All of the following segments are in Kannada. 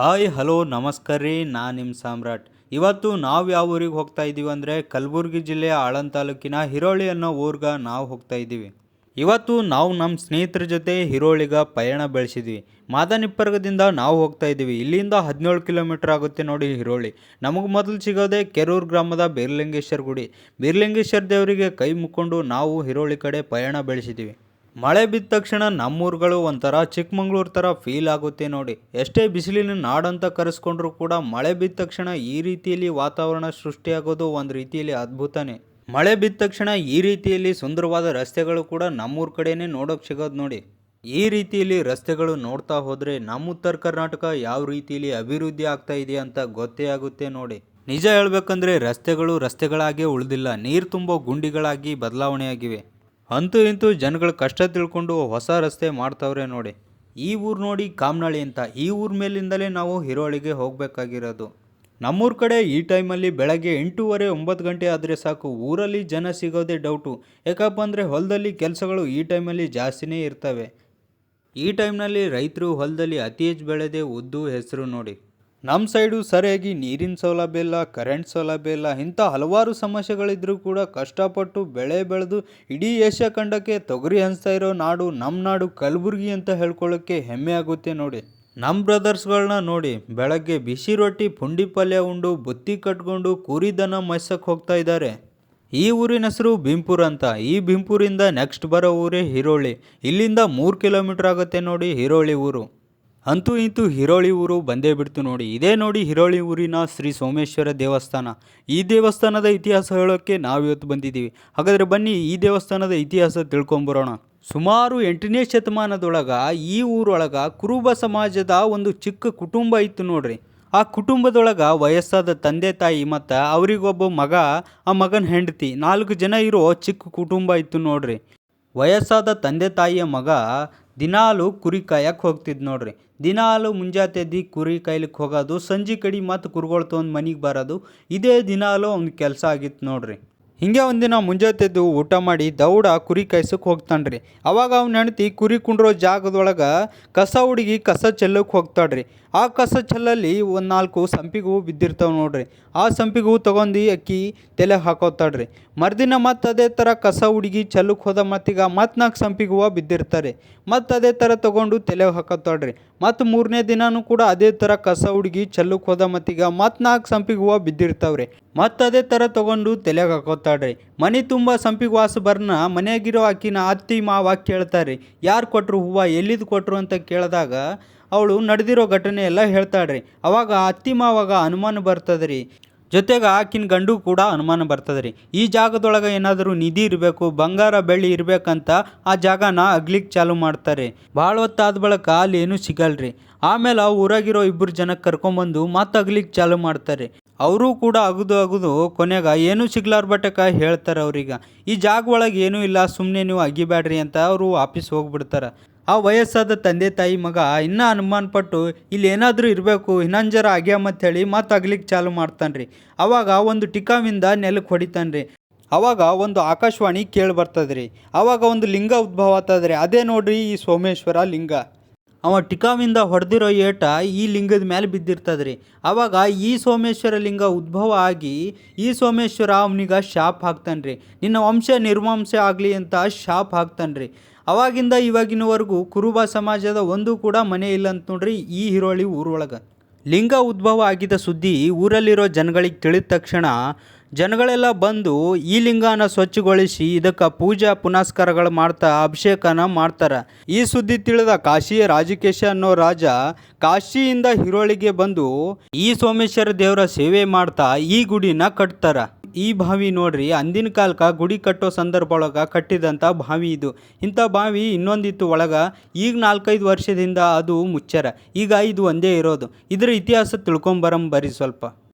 ಹಾಯ್ ಹಲೋ ನಮಸ್ಕಾರ ರೀ, ನಾನು ನಿಮ್ಮ ಸಾಮ್ರಾಟ್. ಇವತ್ತು ನಾವು ಯಾವ ಊರಿಗೆ ಹೋಗ್ತಾ ಇದ್ದೀವಿ ಅಂದರೆ ಕಲಬುರಗಿ ಜಿಲ್ಲೆಯ ಆಳಂದ ತಾಲೂಕಿನ ಹಿರೋಳಿ ಅನ್ನೋ ಊರಿಗೆ ನಾವು ಹೋಗ್ತಾ ಇದ್ದೀವಿ. ಇವತ್ತು ನಾವು ನಮ್ಮ ಸ್ನೇಹಿತರ ಜೊತೆ ಹಿರೋಳಿಗೆ ಪಯಣ ಬೆಳೆಸಿದ್ವಿ. ಮಾದನಿಪ್ಪರ್ಗದಿಂದ ನಾವು ಹೋಗ್ತಾ ಇದ್ದೀವಿ. ಇಲ್ಲಿಂದ 17 ಕಿಲೋಮೀಟರ್ ಆಗುತ್ತೆ ನೋಡಿ ಹಿರೋಳಿ. ನಮಗೆ ಮೊದಲು ಸಿಗೋದೆ ಕೆರೂರು ಗ್ರಾಮದ ಬೀರಲಿಂಗೇಶ್ವರ ಗುಡಿ. ಬೀರಲಿಂಗೇಶ್ವರ ದೇವರಿಗೆ ಕೈ ಮುಕ್ಕೊಂಡು ನಾವು ಹಿರೋಳಿ ಕಡೆ ಪಯಣ ಬೆಳೆಸಿದ್ದೀವಿ. ಮಳೆ ಬಿದ್ದ ತಕ್ಷಣ ನಮ್ಮೂರುಗಳು ಒಂಥರ ಚಿಕ್ಕಮಂಗ್ಳೂರು ಥರ ಫೀಲ್ ಆಗುತ್ತೆ ನೋಡಿ. ಎಷ್ಟೇ ಬಿಸಿಲಿನ ನಾಡಂತ ಕರೆಸ್ಕೊಂಡ್ರೂ ಕೂಡ ಮಳೆ ಬಿದ್ದ ತಕ್ಷಣ ಈ ರೀತಿಯಲ್ಲಿ ವಾತಾವರಣ ಸೃಷ್ಟಿಯಾಗೋದು ಒಂದು ರೀತಿಯಲ್ಲಿ ಅದ್ಭುತನೇ. ಮಳೆ ಬಿದ್ದ ತಕ್ಷಣ ಈ ರೀತಿಯಲ್ಲಿ ಸುಂದರವಾದ ರಸ್ತೆಗಳು ಕೂಡ ನಮ್ಮೂರ ಕಡೆನೇ ನೋಡೋಕೆ ಸಿಗೋದು ನೋಡಿ. ಈ ರೀತಿಯಲ್ಲಿ ರಸ್ತೆಗಳು ನೋಡ್ತಾ ಹೋದರೆ ನಮ್ಮ ಉತ್ತರ ಕರ್ನಾಟಕ ಯಾವ ರೀತಿಯಲ್ಲಿ ಅಭಿವೃದ್ಧಿ ಆಗ್ತಾ ಇದೆ ಅಂತ ಗೊತ್ತೇ ಆಗುತ್ತೆ ನೋಡಿ. ನಿಜ ಹೇಳ್ಬೇಕಂದ್ರೆ ರಸ್ತೆಗಳು ರಸ್ತೆಗಳಾಗೇ ಉಳಿದಿಲ್ಲ, ನೀರು ತುಂಬೋ ಗುಂಡಿಗಳಾಗಿ ಬದಲಾವಣೆಯಾಗಿವೆ. ಅಂತೂ ಇಂತೂ ಜನಗಳ ಕಷ್ಟ ತಿಳ್ಕೊಂಡು ಹೊಸ ರಸ್ತೆ ಮಾಡ್ತಾವ್ರೆ ನೋಡಿ. ಈ ಊರು ನೋಡಿ ಕಾಮನಹಳ್ಳಿ ಅಂತ. ಈ ಊರ ಮೇಲಿಂದಲೇ ನಾವು ಹಿರೋಳಿಗೆ ಹೋಗಬೇಕಾಗಿರೋದು. ನಮ್ಮೂರ ಕಡೆ ಈ ಟೈಮಲ್ಲಿ ಬೆಳಗ್ಗೆ 8:30 9 ಗಂಟೆ ಆದರೆ ಸಾಕು, ಊರಲ್ಲಿ ಜನ ಸಿಗೋದೇ ಡೌಟು. ಯಾಕಪ್ಪ ಅಂದರೆ ಹೊಲದಲ್ಲಿ ಕೆಲಸಗಳು ಈ ಟೈಮಲ್ಲಿ ಜಾಸ್ತಿನೇ ಇರ್ತವೆ. ಈ ಟೈಮ್ನಲ್ಲಿ ರೈತರು ಹೊಲದಲ್ಲಿ ಅತಿ ಹೆಚ್ಚು ಬೆಳೆದೇ ಉದ್ದು ಹೆಸರು ನೋಡಿ. ನಮ್ಮ ಸೈಡು ಸರಿಯಾಗಿ ನೀರಿನ ಸೌಲಭ್ಯ ಇಲ್ಲ, ಕರೆಂಟ್ ಸೌಲಭ್ಯ ಇಲ್ಲ, ಇಂಥ ಹಲವಾರು ಸಮಸ್ಯೆಗಳಿದ್ರೂ ಕೂಡ ಕಷ್ಟಪಟ್ಟು ಬೆಳೆ ಬೆಳೆದು ಇಡೀ ಏಷ್ಯಾ ಖಂಡಕ್ಕೆ ತೊಗರಿ ಹಂಚ್ತಾ ಇರೋ ನಾಡು ನಮ್ಮ ನಾಡು ಕಲಬುರಗಿ ಅಂತ ಹೇಳ್ಕೊಳ್ಳೋಕ್ಕೆ ಹೆಮ್ಮೆ ಆಗುತ್ತೆ ನೋಡಿ. ನಮ್ಮ ಬ್ರದರ್ಸ್ಗಳನ್ನ ನೋಡಿ, ಬೆಳಗ್ಗೆ ಬಿಸಿ ರೊಟ್ಟಿ ಪುಂಡಿ ಪಲ್ಯ ಉಂಡು ಬುತ್ತಿ ಕಟ್ಕೊಂಡು ಕುರಿದನ ಮೈಸಕ್ಕೆ ಹೋಗ್ತಾ ಇದ್ದಾರೆ. ಈ ಊರಿನ ಹೆಸರು ಭೀಂಪುರ ಅಂತ. ಈ ಭೀಂಪುರಿಂದ ನೆಕ್ಸ್ಟ್ ಬರೋ ಊರೇ ಹಿರೋಳಿ. ಇಲ್ಲಿಂದ 3 ಕಿಲೋಮೀಟರ್ ಆಗುತ್ತೆ ನೋಡಿ ಹಿರೋಳಿ ಊರು. ಅಂತೂ ಇಂತೂ ಹಿರೋಳಿ ಊರು ಬಂದೇ ಬಿಡ್ತು ನೋಡಿ. ಇದೇ ನೋಡಿ ಹಿರೋಳಿ ಊರಿನ ಶ್ರೀ ಸೋಮೇಶ್ವರ ದೇವಸ್ಥಾನ. ಈ ದೇವಸ್ಥಾನದ ಇತಿಹಾಸ ಹೇಳೋಕ್ಕೆ ನಾವಿವತ್ತು ಬಂದಿದ್ದೀವಿ. ಹಾಗಾದರೆ ಬನ್ನಿ ಈ ದೇವಸ್ಥಾನದ ಇತಿಹಾಸ ತಿಳ್ಕೊಂಬರೋಣ. ಸುಮಾರು 8ನೇ ಶತಮಾನದೊಳಗೆ ಈ ಊರೊಳಗೆ ಕುರುಬ ಸಮಾಜದ ಒಂದು ಚಿಕ್ಕ ಕುಟುಂಬ ಇತ್ತು ನೋಡ್ರಿ. ಆ ಕುಟುಂಬದೊಳಗೆ ವಯಸ್ಸಾದ ತಂದೆ ತಾಯಿ ಮತ್ತು ಅವರಿಗೊಬ್ಬ ಮಗ, ಆ ಮಗನ ಹೆಂಡತಿ, 4 ಜನ ಇರೋ ಚಿಕ್ಕ ಕುಟುಂಬ ಇತ್ತು ನೋಡ್ರಿ. ವಯಸ್ಸಾದ ತಂದೆ ತಾಯಿಯ ಮಗ ದಿನಾಲು ಕುರಿ ಕಾಯಕ್ಕೆ ಹೋಗ್ತಿದ್ದು ನೋಡ್ರಿ. ದಿನಾಲು ಮುಂಜಾತೆದ್ದು ಕುರಿ ಕಾಯ್ಲಿಕ್ಕೆ ಹೋಗೋದು, ಸಂಜೆ ಕಡೆ ಮತ್ತು ಕುರಿಗಳು ತೊಗೊಂಡು ಮನೆಗೆ ಬರೋದು, ಇದೇ ದಿನಾಲು ಅವ್ನ ಕೆಲಸ ಆಗಿತ್ತು ನೋಡ್ರಿ. ಹಿಂಗೆ ಒಂದಿನ ಮುಂಜಾತೆದ್ದು ಊಟ ಮಾಡಿ ದೌಡ ಕುರಿ ಕಾಯ್ಸಕ್ಕೆ ಹೋಗ್ತಾನ್ರಿ. ಅವಾಗ ಅವ್ನ ಹೆಂಡತಿ ಕುರಿ ಕುಂಡ್ರೋ ಜಾಗದೊಳಗೆ ಕಸ ಹುಡುಗಿ ಕಸ ಚೆಲ್ಲಕ್ಕೆ ಹೋಗ್ತಾಳ್ರಿ. ಆ ಕಸ ಚೆಲ್ಲಲ್ಲಿ ಒಂದು 4 ಸಂಪಿಗೆ ಹೂವು ಬಿದ್ದಿರ್ತಾವೆ ನೋಡ್ರಿ. ಆ ಸಂಪಿಗೆ ಹೂವು ತೊಗೊಂಡು ಅಕ್ಕಿ ತಲೆಗೆ ಹಾಕೋತಾಳ್ರಿ. ಮರುದಿನ ಮತ್ತು ಅದೇ ಥರ ಕಸ ಹುಡುಗಿ ಚೆಲ್ಲಕ್ಕೆ ಹೋದ ಮತ್ತೀಗ ಮತ್ತು 4 ಸಂಪಿಗೆ ಹೂವು ಬಿದ್ದಿರ್ತಾರೆ. ಮತ್ತು ಅದೇ ಥರ ತೊಗೊಂಡು ತಲೆಗೆ ಹಾಕೋತಾಳ್ರಿ. ಮತ್ತು 3ನೇ ದಿನವೂ ಕೂಡ ಅದೇ ಥರ ಕಸ ಹುಡುಗಿ ಚೆಲ್ಲಕ್ಕೆ ಹೋದ ಮತ್ತೀಗ ಮತ್ತು 4 ಸಂಪಿಗೆ ಹೂವು ಬಿದ್ದಿರ್ತಾವ್ರಿ. ಮತ್ತು ಅದೇ ಥರ ತೊಗೊಂಡು ತಲೆಗೆ ಹಾಕೋತಾಳ್ರಿ. ಮನೆ ತುಂಬ ಸಂಪಿಗೆ ವಾಸ ಬರ್ನ ಮನೆಯಾಗಿರೋ ಆಕಿನ ಅತ್ತಿ ಮಾವ ಕೇಳ್ತಾರೆ, ಯಾರು ಕೊಟ್ಟರು ಹೂವು, ಎಲ್ಲಿದ್ದು ಕೊಟ್ಟರು ಅಂತ ಕೇಳಿದಾಗ ಅವಳು ನಡೆದಿರೋ ಘಟನೆ ಎಲ್ಲ ಹೇಳ್ತಾಳ್ರಿ. ಅವಾಗ ಅತ್ತಿ ಮಾವಾಗ ಅನುಮಾನ ಬರ್ತದೆ ರೀ. ಜೊತೆಗೆ ಆಕಿನ ಗಂಡು ಕೂಡ ಅನುಮಾನ ಬರ್ತದೆ ರೀ. ಈ ಜಾಗದೊಳಗೆ ಏನಾದರೂ ನಿಧಿ ಇರಬೇಕು, ಬಂಗಾರ ಬೆಳ್ಳಿ ಇರಬೇಕಂತ ಆ ಜಾಗನ ಅಗ್ಲಿಕ್ಕೆ ಚಾಲು ಮಾಡ್ತಾರೆ. ಭಾಳ ಹೊತ್ತಾದ ಬಳಿಕ ಅಲ್ಲಿ ಏನೂ ಸಿಗಲ್ರಿ. ಆಮೇಲೆ ಊರಾಗಿರೋ 2 ಜನ ಕರ್ಕೊಂಬಂದು ಮತ್ತೆ ಅಗ್ಲಿಕ್ಕೆ ಚಾಲು ಮಾಡ್ತಾರೆ. ಅವರು ಕೂಡ ಅಗದು ಕೊನೆಗ ಏನೂ ಸಿಗ್ಲಾರ್ಬಟ್ಟಕ ಹೇಳ್ತಾರೆ ಅವ್ರಿಗೆ, ಈ ಜಾಗ ಒಳಗೆ ಏನೂ ಇಲ್ಲ, ಸುಮ್ಮನೆ ನೀವು ಅಗಿಬೇಡ್ರಿ ಅಂತ ಅವರು ವಾಪಸ್ ಹೋಗ್ಬಿಡ್ತಾರೆ. ಆ ವಯಸ್ಸಾದ ತಂದೆ ತಾಯಿ ಮಗ ಇನ್ನೂ ಅನುಮಾನ ಪಟ್ಟು ಇಲ್ಲಿ ಏನಾದರೂ ಇರಬೇಕು, ಇನ್ನೊಂದು ಜರ ಆಗ್ಯಾಮಂತ ಹೇಳಿ ಮತ್ತೆ ಅಗ್ಲಿಕ್ಕೆ ಚಾಲು ಮಾಡ್ತಾನೆ ರೀ. ಅವಾಗ ಒಂದು ಟಿಕಾವಿಂದ ನೆಲಕ್ಕೆ ಹೊಡಿತಾನೆ ರೀ. ಅವಾಗ ಒಂದು ಆಕಾಶವಾಣಿ ಕೇಳಿ ಬರ್ತದೆ ರೀ. ಅವಾಗ ಒಂದು ಲಿಂಗ ಉದ್ಭವ ಆಗ್ತದೆ ರೀ. ಅದೇ ನೋಡ್ರಿ ಈ ಸೋಮೇಶ್ವರ ಲಿಂಗ. ಅವ ಟಿಕಾವಿಂದ ಹೊಡೆದಿರೋ ಏಟ ಈ ಲಿಂಗದ ಮೇಲೆ ಬಿದ್ದಿರ್ತದೆ ರೀ. ಆವಾಗ ಈ ಸೋಮೇಶ್ವರ ಲಿಂಗ ಉದ್ಭವ ಆಗಿ ಈ ಸೋಮೇಶ್ವರ ಅವನಿಗೆ ಶಾಪ್ ಹಾಕ್ತಾನೆ ರೀ. ನಿನ್ನ ವಂಶ ನಿರ್ವಂಶ ಆಗಲಿ ಅಂತ ಶಾಪ್ ಹಾಕ್ತಾನೆ ರೀ. ಅವಾಗಿಂದ ಇವಾಗಿನವರೆಗೂ ಕುರುಬ ಸಮಾಜದ ಒಂದು ಕೂಡ ಮನೆ ಇಲ್ಲ ಅಂತ ನೋಡ್ರಿ ಈ ಹಿರೋಳಿ ಊರೊಳಗೆ. ಲಿಂಗ ಉದ್ಭವ ಆಗಿದ್ದ ಸುದ್ದಿ ಊರಲ್ಲಿರೋ ಜನಗಳಿಗೆ ತಿಳಿದ ತಕ್ಷಣ ಜನಗಳೆಲ್ಲ ಬಂದು ಈ ಲಿಂಗನ ಸ್ವಚ್ಛಗೊಳಿಸಿ ಇದಕ್ಕೆ ಪೂಜಾ ಪುನಸ್ಕಾರಗಳು ಮಾಡ್ತಾ ಅಭಿಷೇಕನ ಮಾಡ್ತಾರೆ. ಈ ಸುದ್ದಿ ತಿಳಿದ ಕಾಶಿಯ ರಾಜಕೇಶ ಅನ್ನೋ ರಾಜ ಕಾಶಿಯಿಂದ ಹಿರೋಳಿಗೆ ಬಂದು ಈ ಸೋಮೇಶ್ವರ ದೇವರ ಸೇವೆ ಮಾಡ್ತಾ ಈ ಗುಡಿನ ಕಟ್ತಾರ. ಈ ಬಾವಿ ನೋಡ್ರಿ, ಅಂದಿನ ಕಾಲಕ್ಕೆ ಗುಡಿ ಕಟ್ಟೋ ಸಂದರ್ಭ ಒಳಗೆ ಕಟ್ಟಿದಂಥ ಬಾವಿ ಇದು. ಇಂಥ ಬಾವಿ ಇನ್ನೊಂದಿತ್ತು ಒಳಗೆ. ಈಗ 4-5 ವರ್ಷದಿಂದ ಅದು ಮುಚ್ಚಾರ. ಈಗ ಇದು ಒಂದೇ ಇರೋದು. ಇದರ ಇತಿಹಾಸ ತಿಳ್ಕೊಂಬರಂಬರಿ ಸ್ವಲ್ಪ.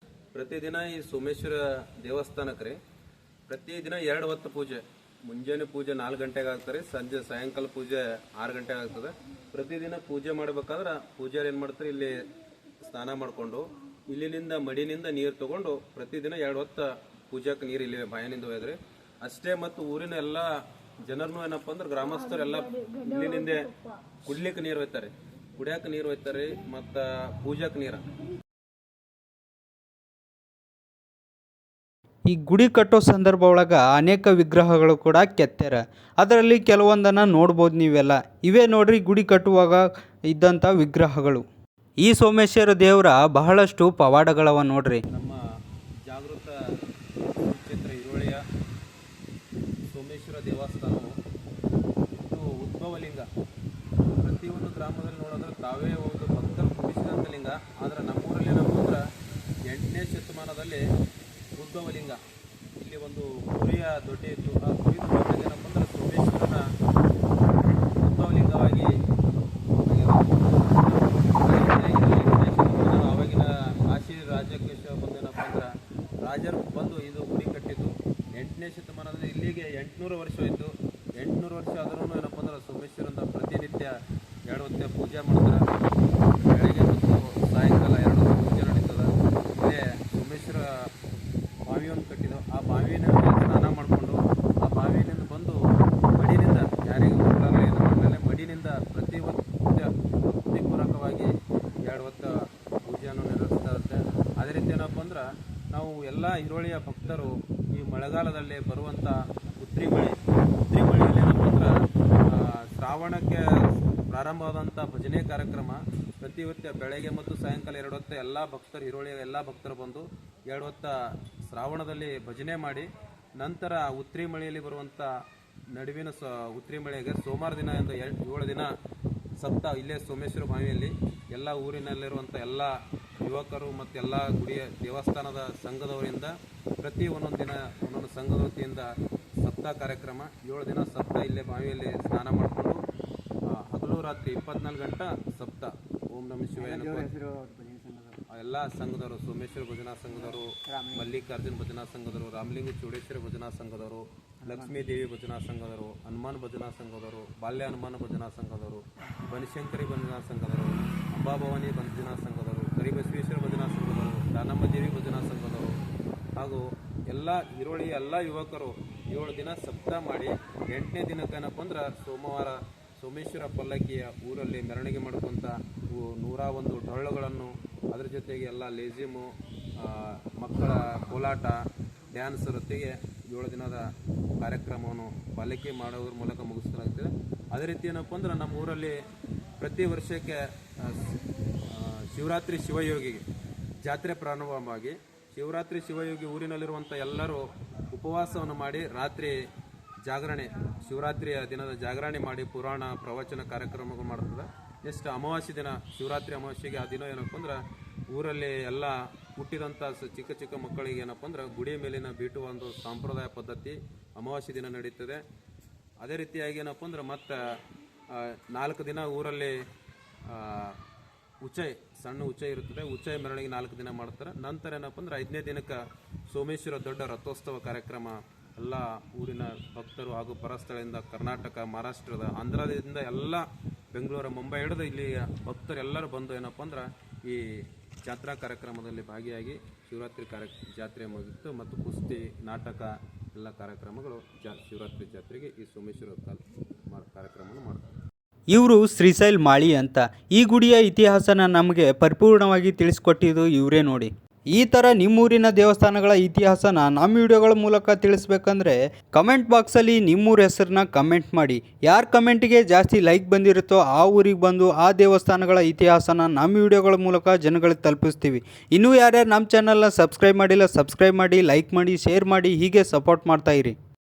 ಪ್ರತಿದಿನ ಈ ಸೋಮೇಶ್ವರ ದೇವಸ್ಥಾನಕ್ಕೆ ರೀ ಪ್ರತಿದಿನ 2 ಹೊತ್ತು ಪೂಜೆ. ಮುಂಜಾನೆ ಪೂಜೆ 4 ಗಂಟೆಗೆ ಆಗ್ತಾರೆ, ಸಾಯಂಕಾಲ ಪೂಜೆ 6 ಗಂಟೆಗೆ ಆಗ್ತದೆ. ಪ್ರತಿದಿನ ಪೂಜೆ ಮಾಡಬೇಕಾದ್ರೆ ಪೂಜಾರಿ ಏನು ಮಾಡ್ತಾರೆ, ಇಲ್ಲಿ ಸ್ನಾನ ಮಾಡಿಕೊಂಡು ಇಲ್ಲಿನಿಂದ ಮಡಿನಿಂದ ನೀರು ತೊಗೊಂಡು ಪ್ರತಿದಿನ 2 ಹೊತ್ತು ಪೂಜಾಕ್ಕೆ ನೀರು ಇಲ್ಲಿ ಬಾಯನಿಂದ ಹೋಯ್ದ್ರಿ ಅಷ್ಟೇ. ಮತ್ತು ಊರಿನ ಎಲ್ಲ ಜನರನ್ನು ಏನಪ್ಪ ಅಂದ್ರೆ ಗ್ರಾಮಸ್ಥರೆಲ್ಲ ಇಲ್ಲಿನಿಂದ ಕುಡ್ಲಿಕ್ಕೆ ನೀರು ಹೋಯ್ತಾರೆ. ಕುಡಿಯಾಕ ನೀರು ಒಯ್ತಾರೆ ಮತ್ತು ಪೂಜಾಕ್ ನೀರು. ಈ ಗುಡಿ ಕಟ್ಟೋ ಸಂದರ್ಭ ಒಳಗೆ ಅನೇಕ ವಿಗ್ರಹಗಳು ಕೂಡ ಕೆತ್ತಾರೆ. ಅದರಲ್ಲಿ ಕೆಲವೊಂದನ್ನು ನೋಡ್ಬೋದು ನೀವೆಲ್ಲ. ಇವೇ ನೋಡ್ರಿ ಗುಡಿ ಕಟ್ಟುವಾಗ ಇದ್ದಂಥ ವಿಗ್ರಹಗಳು. ಈ ಸೋಮೇಶ್ವರ ದೇವರ ಬಹಳಷ್ಟು ಪವಾಡಗಳವ ನೋಡ್ರಿ. ನಮ್ಮ ಜಾಗೃತ ಕ್ಷೇತ್ರ ಹಿರೋಳಿಯ ಸೋಮೇಶ್ವರ ದೇವಸ್ಥಾನವು ಇದು ಉದ್ಭವಲಿಂಗ. ಪ್ರತಿಯೊಂದು ಗ್ರಾಮದಲ್ಲಿ ನೋಡಿದ್ರೆ ತಾವೇ ಒಂದು ಭಕ್ತರು ಕುಡಿಸಿದಂಥ ಲಿಂಗ. ಆದರೆ ನಮ್ಮೂರಲ್ಲಿ ಏನಪ್ಪ ಅಂದ್ರೆ 8ನೇ ಶತಮಾನದಲ್ಲಿ ಉದ್ಭವಲಿಂಗ ಇಲ್ಲಿ ಒಂದು ಕುರಿಯ ದೊಡ್ಡ ಇತ್ತು. ಆ ಕುರಿ ಏನಪ್ಪ ಅಂದ್ರೆ ಸೋಮೇಶ್ವರನ ಉದ್ಭವಲಿಂಗವಾಗಿ ಆವಾಗಿನ ಕಾಶಿ ರಾಜ್ಯಕ್ಕೆ ಬಂದೇನಪ್ಪ ಅಂದ್ರೆ ರಾಜರು ಬಂದು ಇದು ಗುಡಿ ಕಟ್ಟಿದ್ದು 8ನೇ ಶತಮಾನದಲ್ಲಿ. ಇಲ್ಲಿಗೆ 800 ವರ್ಷ ಆಯಿತು. 800 ವರ್ಷ ಆದ್ರೂ ಏನಪ್ಪ ಅಂದ್ರೆ ಸೋಮೇಶ್ವರನ ಪ್ರತಿನಿತ್ಯ 2 ಹೊತ್ತು ಪೂಜೆ ಮಾಡ್ತಾರೆ. ಬೆಳಗ್ಗೆ ಮತ್ತು ಸಾಯಂಕಾಲ 2 ಹೊತ್ತು ಪೂಜೆ ನಡೀತದೆ. ಇಲ್ಲೇ ಸೋಮೇಶ್ವರ ಬಾವಿಯನ್ನು ಕಟ್ಟಿದ್ದು. ಆ ಬಾವಿನ ಸ್ನಾನ ಮಾಡಿಕೊಂಡು ಆ ಬಾವಿನಿಂದ ಬಂದು ಮಡಿನಿಂದ ಯಾರಿಗೆ ಮಕ್ಕಳಲ್ಲಿ ಮಡಿನಿಂದ ಪ್ರತಿಪೂರಕವಾಗಿ 2 ಹೊತ್ತು ಪೂಜೆಯನ್ನು ನೆರವೇರಿಸ್ತಾ ಇರುತ್ತೆ. ಅದೇ ರೀತಿ ಏನಪ್ಪ ಅಂದ್ರೆ ನಾವು ಎಲ್ಲ ಹಿರೋಳಿಯ ಭಕ್ತರು ಈ ಮಳೆಗಾಲದಲ್ಲಿ ಬರುವಂಥ ಉತ್ರಿ ಮಳೆಯಲ್ಲಿ ಏನಪ್ಪ ಅಂದ್ರೆ ಶ್ರಾವಣಕ್ಕೆ ಪ್ರಾರಂಭವಾದಂಥ ಭಜನೆ ಕಾರ್ಯಕ್ರಮ ಪ್ರತಿವತ್ಯ ಬೆಳಗ್ಗೆ ಮತ್ತು ಸಾಯಂಕಾಲ 2 ಹೊತ್ತು ಎಲ್ಲ ಭಕ್ತರು ಹಿರೋಳಿಯ ಎಲ್ಲ ಭಕ್ತರು ಬಂದು 2 ಹೊತ್ತ ಶ್ರಾವಣದಲ್ಲಿ ಭಜನೆ ಮಾಡಿ ನಂತರ ಉತ್ರಿ ಮಳೆಯಲ್ಲಿ ಬರುವಂಥ ನಡುವಿನ ಉತ್ರಿ ಮಳೆಗೆ ಸೋಮವಾರ ದಿನ ಎಂದು 7 ದಿನ ಸಪ್ತ ಇಲ್ಲೇ ಸೋಮೇಶ್ವರ ಬಾವಿಯಲ್ಲಿ ಎಲ್ಲ ಊರಿನಲ್ಲಿರುವಂಥ ಎಲ್ಲ ಯುವಕರು ಮತ್ತು ಎಲ್ಲ ಗುಡಿಯ ದೇವಸ್ಥಾನದ ಸಂಘದವರಿಂದ ಪ್ರತಿ ಒಂದೊಂದು ದಿನ ಒಂದೊಂದು ಸಂಘದ ವತಿಯಿಂದ ಸಪ್ತ ಕಾರ್ಯಕ್ರಮ 7 ದಿನ ಸಪ್ತ ಇಲ್ಲೇ ಬಾವಿಯಲ್ಲಿ ಸ್ನಾನ ಮಾಡಿಕೊಂಡು ಹಗಲು ರಾತ್ರಿ 24 ಗಂಟೆ ಸಪ್ತ ಓಂ ನಮಃ ಶಿವಾಯ ಎಲ್ಲ ಸಂಘದವರು ಸೋಮೇಶ್ವರ ಭಜನಾ ಸಂಘದವರು, ಮಲ್ಲಿಕಾರ್ಜುನ ಭಜನಾ ಸಂಘದವರು, ರಾಮಲಿಂಗ ಚೌಡೇಶ್ವರ ಭಜನಾ ಸಂಘದವರು, ಲಕ್ಷ್ಮೀ ದೇವಿ ಭಜನಾ ಸಂಘದವರು, ಹನುಮಾನ್ ಭಜನಾ ಸಂಘದವರು, ಬಾಲ್ಯ ಹನುಮಾನ ಭಜನಾ ಸಂಘದವರು, ಬನಶಂಕರಿ ಭಜನಾ ಸಂಘದವರು, ಅಂಬಾಭವಾನಿ ಭಜನಾ ಸಂಘದವರು, ಕರಿಬಸವೇಶ್ವರ ಭಜನಾ ಸಂಘದವರು, ದಾನಮ್ಮ ದೇವಿ ಭಜನಾ ಸಂಘದವರು ಹಾಗೂ ಎಲ್ಲ ಹಿರೋಳಿ ಎಲ್ಲ ಯುವಕರು 7 ದಿನ ಸಪ್ತ ಮಾಡಿ 8ನೇ ದಿನಕ್ಕೆ ಏನಪ್ಪ ಅಂದ್ರೆ ಸೋಮವಾರ ಸೋಮೇಶ್ವರ ಪಲ್ಲಕ್ಕಿಯ ಊರಲ್ಲಿ ಮೆರವಣಿಗೆ ಮಾಡ್ಕೊಂತ 101 ಡೊಳ್ಳುಗಳನ್ನು ಅದರ ಜೊತೆಗೆ ಎಲ್ಲ ಲೇಜಿಮು ಮಕ್ಕಳ ಕೋಲಾಟ ಡ್ಯಾನ್ಸ್ ಜೊತೆಗೆ 7 ದಿನದ ಕಾರ್ಯಕ್ರಮವನ್ನು ಪಾಲಿಕೆ ಮಾಡೋದ್ರ ಮೂಲಕ ಮುಗಿಸಲಾಗ್ತದೆ. ಅದೇ ರೀತಿ ಏನಪ್ಪ ಅಂದ್ರೆ ನಮ್ಮ ಊರಲ್ಲಿ ಪ್ರತಿ ವರ್ಷಕ್ಕೆ ಶಿವರಾತ್ರಿ ಶಿವಯೋಗಿ ಜಾತ್ರೆ ಪ್ರಾರಂಭವಾಗಿ ಶಿವರಾತ್ರಿ ಶಿವಯೋಗಿ ಊರಿನಲ್ಲಿರುವಂಥ ಎಲ್ಲರೂ ಉಪವಾಸವನ್ನು ಮಾಡಿ ರಾತ್ರಿ ಜಾಗರಣೆ ಶಿವರಾತ್ರಿಯ ದಿನದ ಜಾಗರಣೆ ಮಾಡಿ ಪುರಾಣ ಪ್ರವಚನ ಕಾರ್ಯಕ್ರಮಗಳು ಮಾಡ್ತದೆ. ನೆಕ್ಸ್ಟ್ ಅಮಾವಾಸ್ಯೆ ದಿನ ಶಿವರಾತ್ರಿ ಅಮಾವಾಸ್ಯೆಗೆ ಆ ದಿನ ಏನಪ್ಪ ಅಂದ್ರೆ ಊರಲ್ಲಿ ಎಲ್ಲ ಹುಟ್ಟಿದಂಥ ಚಿಕ್ಕ ಚಿಕ್ಕ ಮಕ್ಕಳಿಗೆ ಏನಪ್ಪ ಅಂದ್ರೆ ಗುಡಿಯ ಮೇಲಿನ ಬೀಟುವ ಒಂದು ಸಂಪ್ರದಾಯ ಪದ್ಧತಿ ಅಮಾವಾಸ್ಯೆ ದಿನ ನಡೀತದೆ. ಅದೇ ರೀತಿಯಾಗಿ ಏನಪ್ಪ ಅಂದ್ರೆ ಮತ್ತು 4 ದಿನ ಊರಲ್ಲಿ ಉಚ್ಚೈ ಸಣ್ಣ ಉಚ್ಚೈ ಇರುತ್ತದೆ. ಉಚ್ಚೈ ಮೆರವಣಿಗೆ 4 ದಿನ ಮಾಡ್ತಾರೆ. ನಂತರ ಏನಪ್ಪ ಅಂದ್ರೆ 5ನೇ ದಿನಕ್ಕೆ ಸೋಮೇಶ್ವರ ದೊಡ್ಡ ರಥೋತ್ಸವ ಕಾರ್ಯಕ್ರಮ ಎಲ್ಲ ಊರಿನ ಭಕ್ತರು ಹಾಗೂ ಪರಸ್ಥಳದಿಂದ ಕರ್ನಾಟಕ, ಮಹಾರಾಷ್ಟ್ರದ, ಆಂಧ್ರದಿಂದ ಎಲ್ಲ ಬೆಂಗಳೂರು, ಮುಂಬೈ ಹಿಡಿದು ಇಲ್ಲಿ ಭಕ್ತರು ಎಲ್ಲರೂ ಬಂದು ಏನಪ್ಪ ಅಂದ್ರೆ ಈ ಜಾತ್ರಾ ಕಾರ್ಯಕ್ರಮದಲ್ಲಿ ಭಾಗಿಯಾಗಿ ಶಿವರಾತ್ರಿ ಜಾತ್ರೆ ಮುಗಿತು ಮತ್ತು ಕುಸ್ತಿ ನಾಟಕ ಎಲ್ಲ ಕಾರ್ಯಕ್ರಮಗಳು ಶಿವರಾತ್ರಿ ಜಾತ್ರೆಗೆ ಈ ಸೋಮೇಶ್ವರ ಕಾರ್ಯಕ್ರಮವನ್ನು ಮಾಡ್ತಾರೆ. ಇವರು ಶ್ರೀಶೈಲ್ ಮಾಳಿ ಅಂತ. ಈ ಗುಡಿಯ ಇತಿಹಾಸನ ನಮಗೆ ಪರಿಪೂರ್ಣವಾಗಿ ತಿಳಿಸ್ಕೊಟ್ಟಿದ್ದು ಇವರೇ ನೋಡಿ. ಈ ಥರ ನಿಮ್ಮೂರಿನ ದೇವಸ್ಥಾನಗಳ ಇತಿಹಾಸನ ನಮ್ಮ ವಿಡಿಯೋಗಳ ಮೂಲಕ ತಿಳಿಸ್ಬೇಕಂದ್ರೆ ಕಮೆಂಟ್ ಬಾಕ್ಸಲ್ಲಿ ನಿಮ್ಮೂರ ಹೆಸರನ್ನ ಕಮೆಂಟ್ ಮಾಡಿ. ಯಾರ ಕಮೆಂಟಿಗೆ ಜಾಸ್ತಿ ಲೈಕ್ ಬಂದಿರುತ್ತೋ ಆ ಊರಿಗೆ ಬಂದು ಆ ದೇವಸ್ಥಾನಗಳ ಇತಿಹಾಸನ ನಮ್ಮ ವಿಡಿಯೋಗಳ ಮೂಲಕ ಜನಗಳಿಗೆ ತಲುಪಿಸ್ತೀವಿ. ಇನ್ನೂ ಯಾರ್ಯಾರು ನಮ್ಮ ಚಾನಲ್ನ ಸಬ್ಸ್ಕ್ರೈಬ್ ಮಾಡಿಲ್ಲ ಸಬ್ಸ್ಕ್ರೈಬ್ ಮಾಡಿ, ಲೈಕ್ ಮಾಡಿ, ಶೇರ್ ಮಾಡಿ, ಹೀಗೆ ಸಪೋರ್ಟ್ ಮಾಡ್ತಾಯಿರಿ.